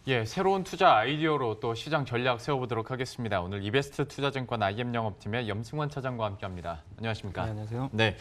예, 새로운 투자 아이디어로 또 시장 전략 세워보도록 하겠습니다. 오늘 이베스트 투자증권 IM 영업팀의 염승환 차장과 함께합니다. 안녕하십니까? 네, 안녕하세요. 네,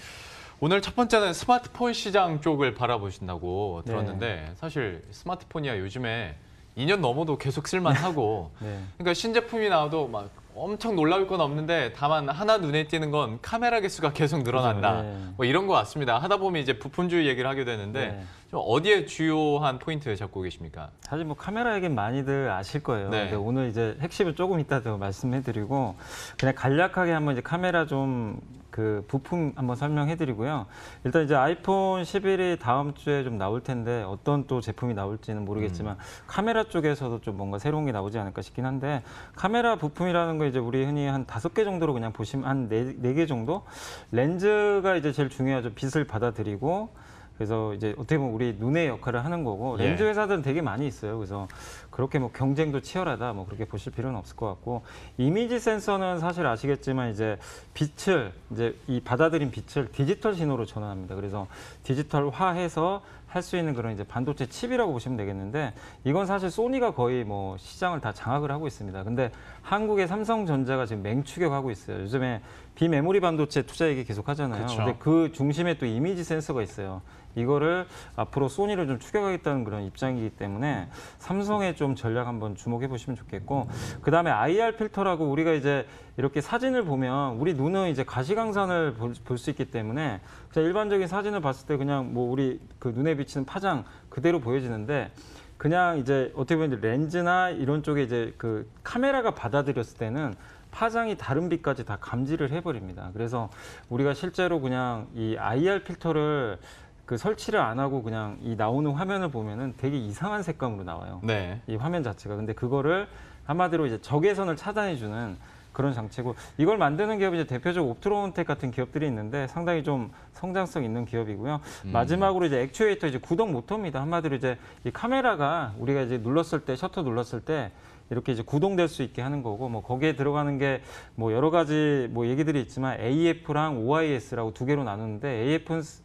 오늘 첫 번째는 스마트폰 시장 쪽을 바라보신다고 들었는데 사실 스마트폰이야 요즘에 2년 넘어도 계속 쓸만하고 네. 그러니까 신제품이 나와도 막 엄청 놀라울 건 없는데 다만 하나 눈에 띄는 건 카메라 개수가 계속 늘어난다. 네. 뭐 이런 것 같습니다. 하다 보면 이제 부품주의 얘기를 하게 되는데 네. 좀 어디에 주요한 포인트 잡고 계십니까? 사실 뭐 카메라 얘기는 많이들 아실 거예요. 네. 근데 오늘 이제 핵심은 조금 이따 더 말씀해드리고 그냥 간략하게 한번 이제 카메라 좀 그 부품 한번 설명해드리고요. 일단 이제 아이폰 11이 다음 주에 좀 나올 텐데 어떤 또 제품이 나올지는 모르겠지만 카메라 쪽에서도 좀 뭔가 새로운 게 나오지 않을까 싶긴 한데 카메라 부품이라는 거 이제 우리 흔히 한 5개 정도로 그냥 보시면 한 4개 정도 렌즈가 이제 제일 중요하죠. 빛을 받아들이고 그래서 이제 어떻게 보면 우리 눈의 역할을 하는 거고 렌즈 회사들은 되게 많이 있어요. 그래서 그렇게 뭐 경쟁도 치열하다 뭐 그렇게 보실 필요는 없을 것 같고 이미지 센서는 사실 아시겠지만 이제 빛을 이제 이 받아들인 빛을 디지털 신호로 전환합니다. 그래서 디지털화해서 할 수 있는 그런 이제 반도체 칩이라고 보시면 되겠는데 이건 사실 소니가 거의 뭐 시장을 다 장악을 하고 있습니다. 근데 한국의 삼성전자가 지금 맹추격하고 있어요. 요즘에 비메모리 반도체 투자 얘기 계속 하잖아요. 그쵸. 근데 그 중심에 또 이미지 센서가 있어요. 이거를 앞으로 소니를 좀 추격하겠다는 그런 입장이기 때문에 삼성의 좀 전략 한번 주목해 보시면 좋겠고 그다음에 IR 필터라고 우리가 이제 이렇게 사진을 보면 우리 눈은 이제 가시광선을 볼 수 있기 때문에 그냥 일반적인 사진을 봤을 때 그냥 뭐 우리 그 눈에 비치는 파장 그대로 보여지는데 그냥 이제 어떻게 보면 렌즈나 이런 쪽에 이제 그 카메라가 받아들였을 때는 파장이 다른 빛까지 다 감지를 해버립니다. 그래서 우리가 실제로 그냥 이 IR 필터를 그 설치를 안 하고 그냥 이 나오는 화면을 보면은 되게 이상한 색감으로 나와요. 네. 이 화면 자체가. 근데 그거를 한마디로 이제 적외선을 차단해주는 그런 장치고 이걸 만드는 기업이 이제 대표적으로 옵트론텍 같은 기업들이 있는데 상당히 좀 성장성 있는 기업이고요. 마지막으로 이제 액추에이터 이제 구동 모터입니다. 한마디로 이제 이 카메라가 우리가 이제 눌렀을 때 셔터 눌렀을 때 이렇게 이제 구동될 수 있게 하는 거고 뭐 거기에 들어가는 게 뭐 여러 가지 뭐 얘기들이 있지만 AF랑 OIS라고 두 개로 나누는데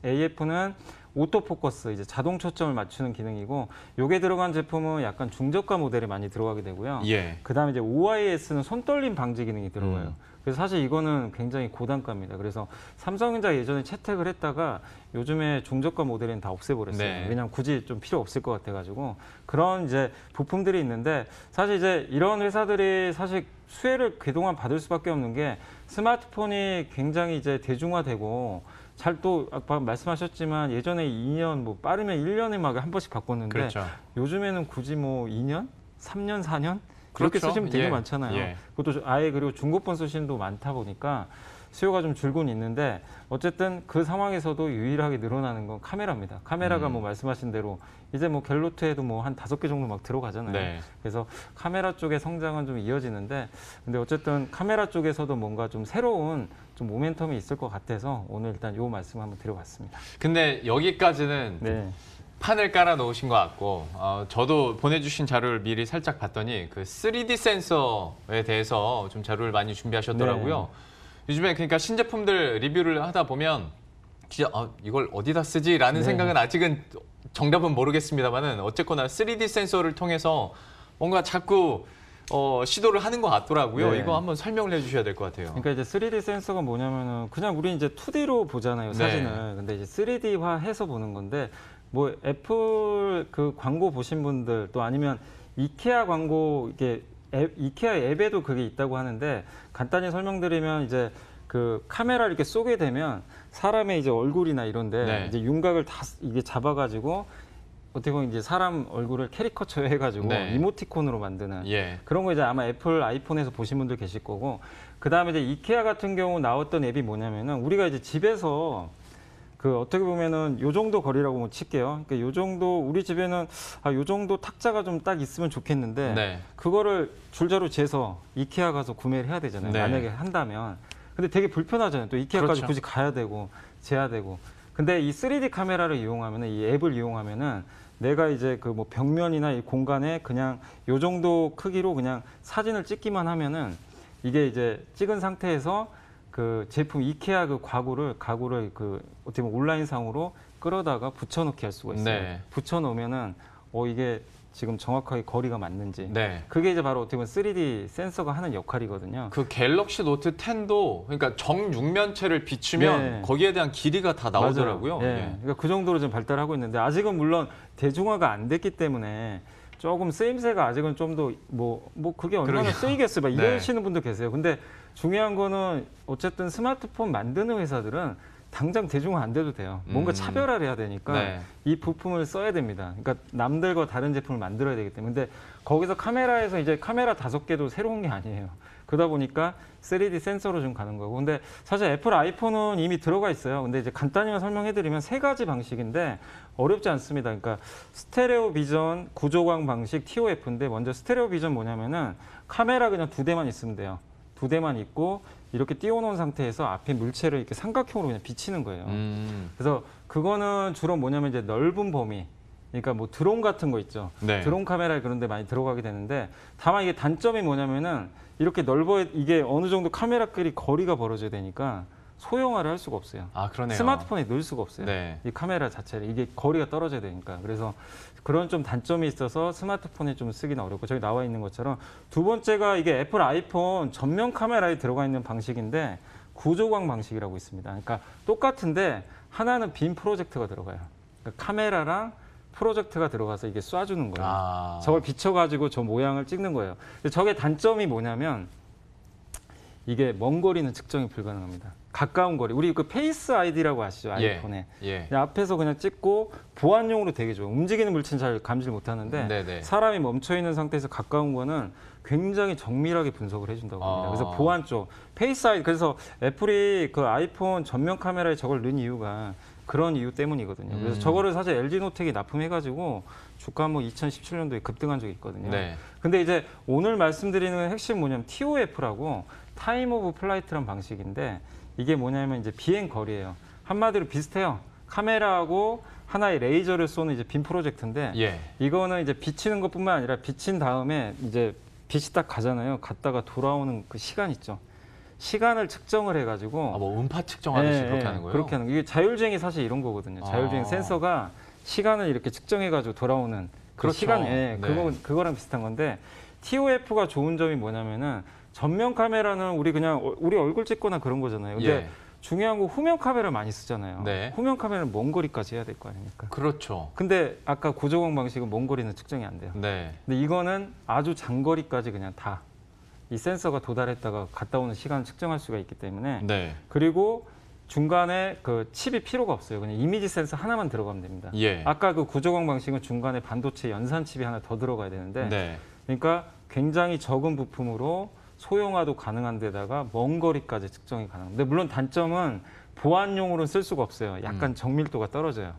AF는 오토포커스 이제 자동 초점을 맞추는 기능이고 요게 들어간 제품은 약간 중저가 모델에 많이 들어가게 되고요. 예. 그다음에 이제 OIS는 손떨림 방지 기능이 들어가요. 그래서 사실 이거는 굉장히 고단가입니다. 그래서 삼성전자 예전에 채택을 했다가 요즘에 중저가 모델은 다 없애버렸어요. 네. 왜냐하면 굳이 좀 필요 없을 것 같아가지고 그런 이제 부품들이 있는데 사실 이제 이런 회사들이 사실 수혜를 그동안 받을 수밖에 없는 게 스마트폰이 굉장히 이제 대중화되고 잘 또 아까 말씀하셨지만 예전에 2년 뭐 빠르면 1년에 막 한 번씩 바꿨는데 그렇죠. 요즘에는 굳이 뭐 2년, 3년, 4년 그렇게 그렇죠. 쓰시면 되게 예. 많잖아요. 예. 그것도 아예 그리고 중고폰 쓰시는 분 많다 보니까 수요가 좀 줄곤 있는데 어쨌든 그 상황에서도 유일하게 늘어나는 건 카메라입니다. 카메라가 뭐 말씀하신 대로 이제 뭐 갤로트에도 뭐 한 5개 정도 막 들어가잖아요. 네. 그래서 카메라 쪽의 성장은 좀 이어지는데 근데 어쨌든 카메라 쪽에서도 뭔가 좀 새로운 좀 모멘텀이 있을 것 같아서 오늘 일단 요 말씀 한번 드려봤습니다. 근데 여기까지는 네. 판을 깔아 놓으신 것 같고 저도 보내주신 자료를 미리 살짝 봤더니 그 3D 센서에 대해서 좀 자료를 많이 준비하셨더라고요. 요즘에 그러니까 신제품들 리뷰를 하다 보면 진짜 이걸 어디다 쓰지라는 네. 생각은 아직은 정답은 모르겠습니다만은 어쨌거나 3D 센서를 통해서 뭔가 자꾸 시도를 하는 것 같더라고요. 네. 이거 한번 설명을 해주셔야 될 것 같아요. 그러니까 이제 3D 센서가 뭐냐면은 그냥 우리 이제 2D로 보잖아요, 사진을. 네. 근데 이제 3D화 해서 보는 건데 뭐 애플 그 광고 보신 분들 또 아니면 이케아 광고 이게 이케아 앱에도 그게 있다고 하는데 간단히 설명드리면 이제 그 카메라를 이렇게 쏘게 되면 사람의 이제 얼굴이나 이런데 네. 이제 윤곽을 다 이게 잡아가지고 어떻게 보면 이제 사람 얼굴을 캐리커처 해가지고 네. 이모티콘으로 만드는 예. 그런 거 이제 아마 애플 아이폰에서 보신 분들 계실 거고 그 다음에 이제 이케아 같은 경우 나왔던 앱이 뭐냐면은 우리가 이제 집에서 그 어떻게 보면은 요 정도 거리라고 뭐 칠게요. 그러니까 요 정도 우리 집에는 요 정도 탁자가 좀 딱 있으면 좋겠는데 네. 그거를 줄자로 재서 이케아 가서 구매를 해야 되잖아요. 네. 만약에 한다면. 근데 되게 불편하잖아요. 또 이케아까지 그렇죠. 굳이 가야 되고 재야 되고. 근데 이 3D 카메라를 이용하면은 이 앱을 이용하면은 내가 이제 그 뭐 벽면이나 이 공간에 그냥 요 정도 크기로 그냥 사진을 찍기만 하면은 이게 이제 찍은 상태에서 그 제품 이케아 그 가구를 그 어떻게 보면 온라인상으로 끌어다가 붙여넣기 할 수가 있어요. 네. 붙여놓으면은 이게 지금 정확하게 거리가 맞는지. 네. 그게 이제 바로 어떻게 보면 3D 센서가 하는 역할이거든요. 그 갤럭시 노트 10도 그러니까 정육면체를 비추면 네. 거기에 대한 길이가 다 나오더라고요. 맞아요. 예. 예. 그러니까 그 정도로 좀 발달하고 있는데 아직은 물론 대중화가 안 됐기 때문에 조금 쓰임새가 아직은 좀 더 뭐 그게 얼마나 그러게요. 쓰이겠어요. 막 네. 이러시는 분도 계세요. 근데 중요한 거는 어쨌든 스마트폰 만드는 회사들은 당장 대중화 안 돼도 돼요. 뭔가 차별화를 해야 되니까 네. 이 부품을 써야 됩니다. 그러니까 남들과 다른 제품을 만들어야 되기 때문에. 근데 거기서 카메라에서 이제 카메라 5개도 새로운 게 아니에요. 그러다 보니까 3D 센서로 좀 가는 거고. 근데 사실 애플 아이폰은 이미 들어가 있어요. 근데 이제 간단히만 설명해드리면 3가지 방식인데 어렵지 않습니다. 그러니까 스테레오 비전 구조광 방식 TOF인데 먼저 스테레오 비전 뭐냐면은 카메라 그냥 2대만 있으면 돼요. 2대만 있고 이렇게 띄워놓은 상태에서 앞에 물체를 이렇게 삼각형으로 그냥 비치는 거예요. 그래서 그거는 주로 뭐냐면 이제 넓은 범위. 그러니까 뭐 드론 같은 거 있죠. 네. 드론 카메라 그런 데 많이 들어가게 되는데 다만 이게 단점이 뭐냐면은 이렇게 이게 어느 정도 카메라끼리 거리가 벌어져야 되니까 소형화를 할 수가 없어요. 아, 그러네요. 스마트폰에 넣을 수가 없어요. 네. 이 카메라 자체를 이게 거리가 떨어져야 되니까. 그래서 그런 좀 단점이 있어서 스마트폰에 좀 쓰기는 어렵고 저기 나와 있는 것처럼 두 번째가 이게 애플 아이폰 전면 카메라에 들어가 있는 방식인데 구조광 방식이라고 있습니다. 그러니까 똑같은데 하나는 빔 프로젝터가 들어가요. 그러니까 카메라랑 프로젝터가 들어가서 이게 쏴주는 거예요. 아. 저걸 비춰가지고 저 모양을 찍는 거예요. 근데 저게 단점이 뭐냐면 이게 먼 거리는 측정이 불가능합니다. 가까운 거리. 우리 그 페이스 아이디라고 아시죠? 아이폰에. 예. 그냥 앞에서 그냥 찍고 보안용으로 되게 좋아요. 움직이는 물체는 잘 감지를 못하는데 네네. 사람이 멈춰있는 상태에서 가까운 거는 굉장히 정밀하게 분석을 해준다고 합니다. 아. 그래서 보안 쪽. 페이스 아이디. 그래서 애플이 그 아이폰 전면 카메라에 저걸 넣은 이유가 그런 이유 때문이거든요. 그래서 저거를 사실 LG노텍이 납품해가지고 주가 뭐 2017년도에 급등한 적이 있거든요. 네. 근데 이제 오늘 말씀드리는 핵심 뭐냐면 TOF라고 타임 오브 플라이트란 방식인데 이게 뭐냐면 이제 비행 거리예요. 한마디로 비슷해요. 카메라하고 하나의 레이저를 쏘는 이제 빔 프로젝트인데 예. 이거는 이제 비치는 것뿐만 아니라 비친 다음에 이제 빛이 딱 가잖아요. 갔다가 돌아오는 그 시간 있죠. 시간을 측정을 해가지고 아, 뭐 음파 측정하듯이 예, 그렇게 예, 하는 거예요? 그렇게 하는 거. 이게 자율주행이 사실 이런 거거든요. 자율주행 아. 센서가 시간을 이렇게 측정해가지고 돌아오는 그 그렇죠. 시간, 네. 예, 그거랑 비슷한 건데 TOF가 좋은 점이 뭐냐면은 전면 카메라는 우리 얼굴 찍거나 그런 거잖아요. 근데 예. 중요한 거 후면 카메라 많이 쓰잖아요. 네. 후면 카메라는 먼 거리까지 해야 될 거 아닙니까? 그렇죠. 근데 아까 고조광 방식은 먼 거리는 측정이 안 돼요. 네. 근데 이거는 아주 장거리까지 그냥 다 이 센서가 도달했다가 갔다 오는 시간을 측정할 수가 있기 때문에 네. 그리고 중간에 그 칩이 필요가 없어요. 그냥 이미지 센서 하나만 들어가면 됩니다. 예. 아까 그 구조광 방식은 중간에 반도체 연산 칩이 하나 더 들어가야 되는데 네. 그러니까 굉장히 적은 부품으로 소형화도 가능한 데다가 먼 거리까지 측정이 가능합니다. 근데 물론 단점은 보안용으로는 쓸 수가 없어요. 약간 정밀도가 떨어져요.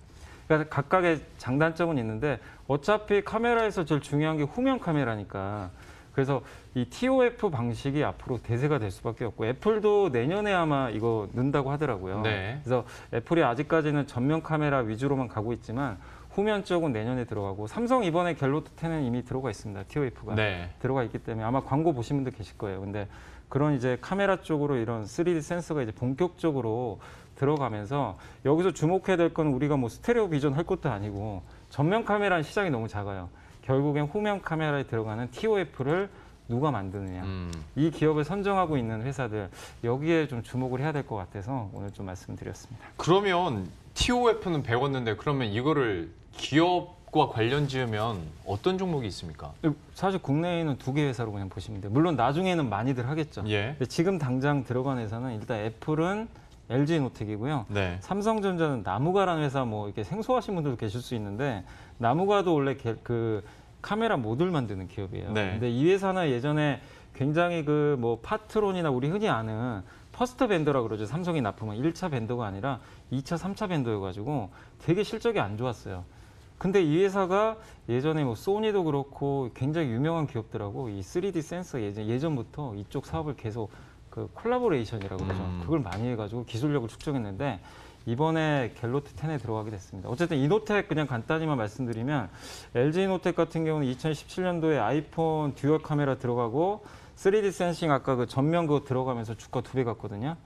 그러니까 각각의 장단점은 있는데 어차피 카메라에서 제일 중요한 게 후면 카메라니까 그래서 이 TOF 방식이 앞으로 대세가 될 수밖에 없고 애플도 내년에 아마 이거 넣는다고 하더라고요. 네. 그래서 애플이 아직까지는 전면 카메라 위주로만 가고 있지만 후면 쪽은 내년에 들어가고 삼성 이번에 갤럭시 10은 이미 들어가 있습니다. TOF가 네. 들어가 있기 때문에 아마 광고 보신 분들 계실 거예요. 근데 그런 이제 카메라 쪽으로 이런 3D 센서가 이제 본격적으로 들어가면서 여기서 주목해야 될 건 우리가 뭐 스테레오 비전 할 것도 아니고 전면 카메라는 시장이 너무 작아요. 결국엔 후면 카메라에 들어가는 TOF를 누가 만드느냐. 이 기업을 선정하고 있는 회사들 여기에 좀 주목을 해야 될 것 같아서 오늘 좀 말씀드렸습니다. 그러면 TOF는 배웠는데 그러면 이거를 기업과 관련 지으면 어떤 종목이 있습니까? 사실 국내에는 2개 회사로 그냥 보시면 돼요. 물론 나중에는 많이들 하겠죠. 예. 근데 지금 당장 들어간 회사는 일단 애플은 LG노텍이고요. 네. 삼성전자는 나무가라는 회사 뭐 이렇게 생소하신 분들도 계실 수 있는데 나무가도 원래 그 카메라 모듈 만드는 기업이에요. 네. 근데 이 회사는 예전에 굉장히 그 뭐 파트론이나 우리 흔히 아는 퍼스트 벤더라 그러죠. 삼성이 납품은 1차 벤더가 아니라 2차, 3차 벤더여가지고 되게 실적이 안 좋았어요. 근데 이 회사가 예전에 뭐 소니도 그렇고 굉장히 유명한 기업들하고 이 3D 센서 예전부터 이쪽 사업을 계속 그 콜라보레이션이라고 그러죠. 그걸 많이 해가지고 기술력을 축적했는데 이번에 갤럭시 10에 들어가게 됐습니다. 어쨌든 이노텍 그냥 간단히만 말씀드리면 LG노텍 같은 경우는 2017년도에 아이폰 듀얼 카메라 들어가고 3D 센싱 아까 그 전면 그거 들어가면서 주가 2배 갔거든요.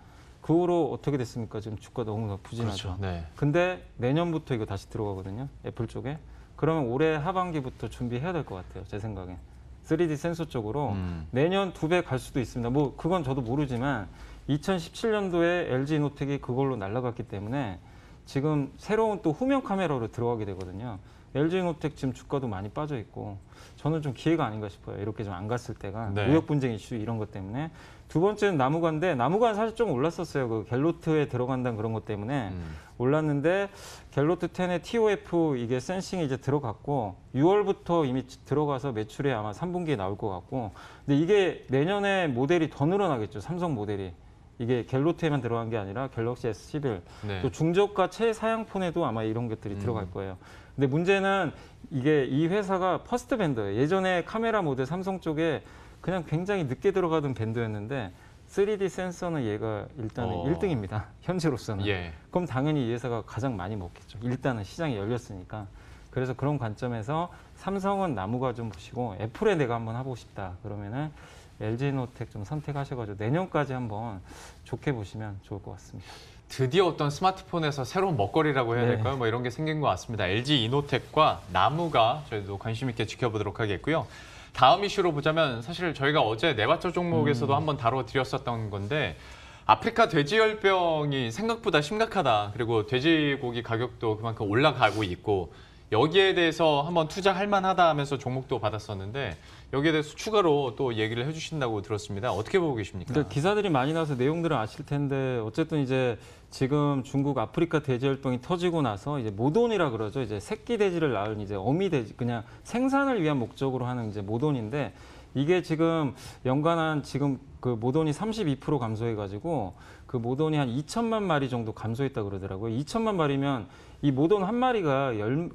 그 후로 어떻게 됐습니까? 지금 주가 너무 부진하죠. 그렇죠. 네. 근데 내년부터 이거 다시 들어가거든요. 애플 쪽에. 그러면 올해 하반기부터 준비해야 될 것 같아요. 제 생각엔. 3D 센서 쪽으로 내년 2배 갈 수도 있습니다. 뭐 그건 저도 모르지만 2017년도에 LG 이노텍이 그걸로 날아갔기 때문에 지금 새로운 또 후면 카메라로 들어가게 되거든요. LG 이노텍 지금 주가도 많이 빠져 있고 저는 좀 기회가 아닌가 싶어요. 이렇게 좀 안 갔을 때가 네. 무역 분쟁 이슈 이런 것 때문에. 두 번째는 나무가인데 나무가는 사실 좀 올랐었어요. 그 갤로트에 들어간다는 그런 것 때문에 올랐는데 갤로트 10의 TOF 이게 센싱이 이제 들어갔고 6월부터 이미 들어가서 매출이 아마 3분기에 나올 것 같고 근데 이게 내년에 모델이 더 늘어나겠죠. 삼성 모델이. 이게 갤로트에만 들어간 게 아니라 갤럭시 S11 네. 또 중저가 최사양폰에도 아마 이런 것들이 들어갈 거예요. 근데 문제는 이게 이 회사가 퍼스트 벤더예요. 예전에 카메라 모델 삼성 쪽에 그냥 굉장히 늦게 들어가던 밴드였는데 3D 센서는 얘가 일단은 1등입니다. 현재로서는. 예. 그럼 당연히 이 회사가 가장 많이 먹겠죠. 일단은 시장이 열렸으니까. 그래서 그런 관점에서 삼성은 나무가 좀 보시고 애플에 내가 한번 하고 싶다. 그러면은 LG노텍 좀 선택하셔가지고 내년까지 한번 좋게 보시면 좋을 것 같습니다. 드디어 어떤 스마트폰에서 새로운 먹거리라고 해야 네. 될까요? 뭐 이런 게 생긴 것 같습니다. LG 이노텍과 나무가 저희도 관심 있게 지켜보도록 하겠고요. 다음 이슈로 보자면 사실 저희가 어제 네바처 종목에서도 한번 다뤄드렸었던 건데 아프리카 돼지열병이 생각보다 심각하다. 그리고 돼지고기 가격도 그만큼 올라가고 있고 여기에 대해서 한번 투자할 만하다 하면서 종목도 받았었는데 여기에 대해서 추가로 또 얘기를 해주신다고 들었습니다. 어떻게 보고 계십니까? 그러니까 기사들이 많이 나서 내용들은 아실 텐데 어쨌든 이제 지금 중국 아프리카 돼지열병이 터지고 나서 이제 모돈이라 그러죠. 이제 새끼 돼지를 낳은 이제 어미 돼지 그냥 생산을 위한 목적으로 하는 이제 모돈인데 이게 지금 연간 지금 그 모돈이 32% 감소해가지고 그 모돈이 한 2천만 마리 정도 감소했다 그러더라고요. 2천만 마리면 이 모돈 한 마리가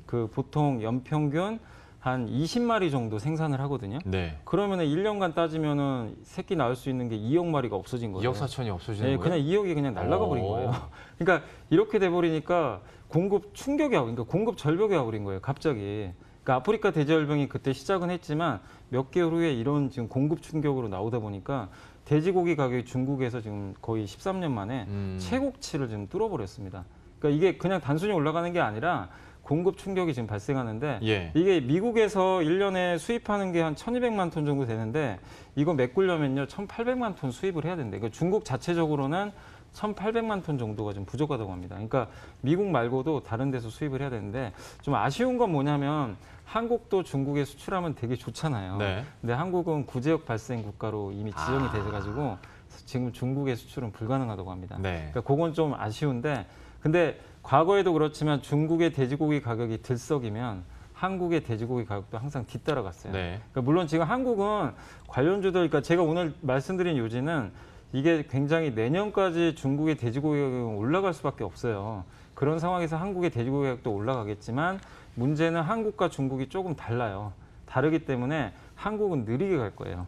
그 보통 연평균 한 20마리 정도 생산을 하거든요. 네. 그러면은 1년간 따지면은 새끼 낳을 수 있는 게 2억 마리가 없어진 거예요. 2억 4천이 없어지는 네, 거예요? 그냥 2억이 그냥 날아가 버린 거예요. 그러니까 이렇게 돼 버리니까 공급 충격이 하고 그러니까 공급 절벽이 와 버린 거예요. 갑자기. 그러니까 아프리카 돼지열병이 그때 시작은 했지만 몇 개월 후에 이런 지금 공급 충격으로 나오다 보니까 돼지고기 가격이 중국에서 지금 거의 13년 만에 최고치를 지금 뚫어버렸습니다. 그러니까 이게 그냥 단순히 올라가는 게 아니라 공급 충격이 지금 발생하는데 예. 이게 미국에서 1년에 수입하는 게 한 1,200만 톤 정도 되는데 이거 메꾸려면요 1,800만 톤 수입을 해야 된대요. 그러니까 중국 자체적으로는 1,800만 톤 정도가 좀 부족하다고 합니다. 그러니까 미국 말고도 다른 데서 수입을 해야 되는데 좀 아쉬운 건 뭐냐면 한국도 중국에 수출하면 되게 좋잖아요. 네. 근데 한국은 구제역 발생 국가로 이미 지정이 돼가지고 지금 중국의 수출은 불가능하다고 합니다. 네. 그러니까 그건 좀 아쉬운데 근데 과거에도 그렇지만 중국의 돼지고기 가격이 들썩이면 한국의 돼지고기 가격도 항상 뒤따라갔어요. 네. 그러니까 물론 지금 한국은 관련주들, 그러니까 제가 오늘 말씀드린 요지는 이게 굉장히 내년까지 중국의 돼지고기 가격은 올라갈 수밖에 없어요. 그런 상황에서 한국의 돼지고기 가격도 올라가겠지만 문제는 한국과 중국이 조금 달라요. 다르기 때문에 한국은 느리게 갈 거예요.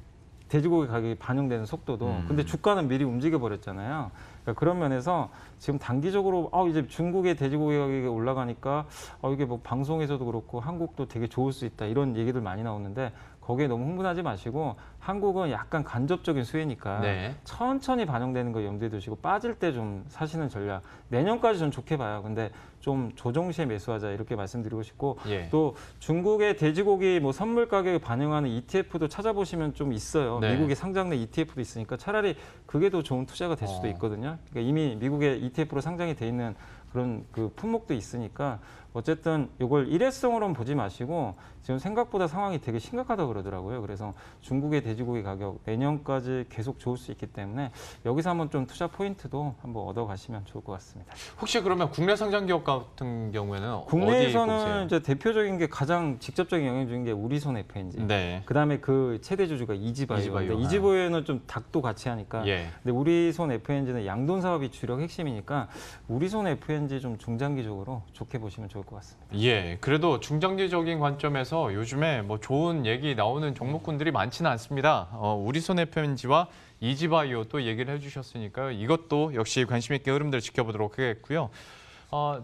돼지고기 가격이 반영되는 속도도. 근데 주가는 미리 움직여 버렸잖아요. 그러니까 그런 면에서 지금 단기적으로 이제 중국의 돼지고기 가격이 올라가니까 이게 뭐 방송에서도 그렇고 한국도 되게 좋을 수 있다 이런 얘기들 많이 나오는데 거기에 너무 흥분하지 마시고 한국은 약간 간접적인 수혜니까 네. 천천히 반영되는 거 염두에 두시고 빠질 때 좀 사시는 전략 내년까지 좀 좋게 봐요. 근데 좀 조정시에 매수하자 이렇게 말씀드리고 싶고 예. 또 중국의 돼지고기 뭐 선물 가격을 반영하는 ETF도 찾아보시면 좀 있어요. 네. 미국의 상장 내 ETF도 있으니까 차라리 그게 더 좋은 투자가 될 수도 있거든요. 그러니까 이미 미국의 ETF로 상장이 돼 있는 그런 그 품목도 있으니까 어쨌든 이걸 일회성으로는 보지 마시고 지금 생각보다 상황이 되게 심각하다고 그러더라고요. 그래서 중국의 돼지고기 가격 내년까지 계속 좋을 수 있기 때문에 여기서 한번 좀 투자 포인트도 한번 얻어가시면 좋을 것 같습니다. 혹시 그러면 국내 상장 기업 같은 경우에는 어디 국내에서는 꼽으세요? 이제 대표적인 게 가장 직접적인 영향을 주는 게 우리손 FNG. 네. 그다음에 그 최대 주주가 이지바이오. 이지바이오. 근데 이지바이오는 좀 닭도 같이 하니까. 예. 근데 우리손 FNG는 양돈 사업이 주력 핵심이니까 우리손 FNG 좀 중장기적으로 좋게 보시면 좋을 것 같습니다. 예, 그래도 중장기적인 관점에서 요즘에 뭐 좋은 얘기 나오는 종목군들이 많지는 않습니다. 우리손 FMG와 이지바이오 또 얘기를 해주셨으니까요. 이것도 역시 관심 있게 흐름들 지켜보도록 하겠고요.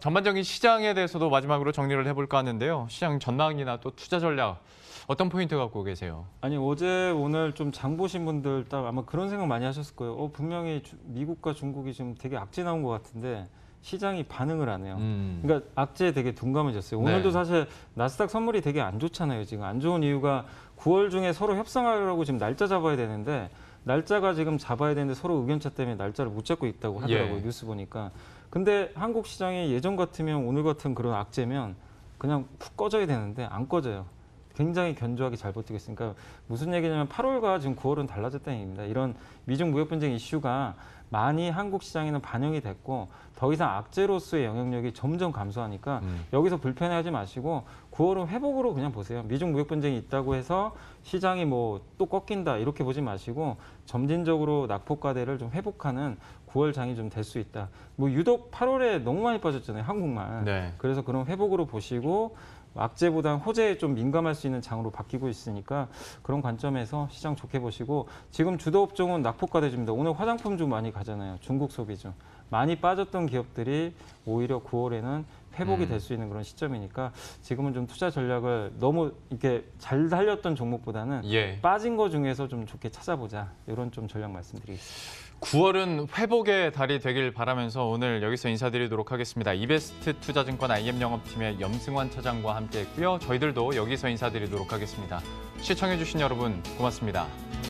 전반적인 시장에 대해서도 마지막으로 정리를 해볼까 하는데요. 시장 전망이나 또 투자 전략 어떤 포인트 갖고 계세요? 아니 어제 오늘 좀 장 보신 분들 딱 아마 그런 생각 많이 하셨을 거예요. 분명히 미국과 중국이 지금 되게 악재 나온 것 같은데 시장이 반응을 안 해요. 음. 그러니까 악재에 되게 둔감해졌어요. 오늘도 네. 사실 나스닥 선물이 되게 안 좋잖아요. 지금 안 좋은 이유가 9월 중에 서로 협상하려고 지금 날짜 잡아야 되는데 날짜가 지금 잡아야 되는데 서로 의견차 때문에 날짜를 못 잡고 있다고 하더라고요. 예. 뉴스 보니까. 근데 한국 시장이 예전 같으면 오늘 같은 그런 악재면 그냥 푹 꺼져야 되는데 안 꺼져요. 굉장히 견조하게 잘 버티고 있으니까 무슨 얘기냐면 8월과 지금 9월은 달라졌다는 얘기입니다. 이런 미중 무역 분쟁 이슈가 많이 한국 시장에는 반영이 됐고 더 이상 악재로서의 영향력이 점점 감소하니까 여기서 불편해하지 마시고 9월은 회복으로 그냥 보세요. 미중 무역 분쟁이 있다고 해서 시장이 뭐 또 꺾인다 이렇게 보지 마시고 점진적으로 낙폭과대를 좀 회복하는 9월 장이 좀 될 수 있다. 뭐 유독 8월에 너무 많이 빠졌잖아요, 한국만. 네. 그래서 그런 회복으로 보시고 악재보다는 호재에 좀 민감할 수 있는 장으로 바뀌고 있으니까 그런 관점에서 시장 좋게 보시고 지금 주도 업종은 낙폭과대주입니다. 오늘 화장품 좀 많이 가잖아요. 중국 소비주. 많이 빠졌던 기업들이 오히려 9월에는 회복이 될 수 있는 그런 시점이니까 지금은 좀 투자 전략을 너무 이렇게 잘 살렸던 종목보다는 예. 빠진 거 중에서 좀 좋게 찾아보자. 이런 좀 전략 말씀드리겠습니다. 9월은 회복의 달이 되길 바라면서 오늘 여기서 인사드리도록 하겠습니다. 이베스트 투자증권 IM 영업팀의 염승환 차장과 함께했고요. 저희들도 여기서 인사드리도록 하겠습니다. 시청해주신 여러분 고맙습니다.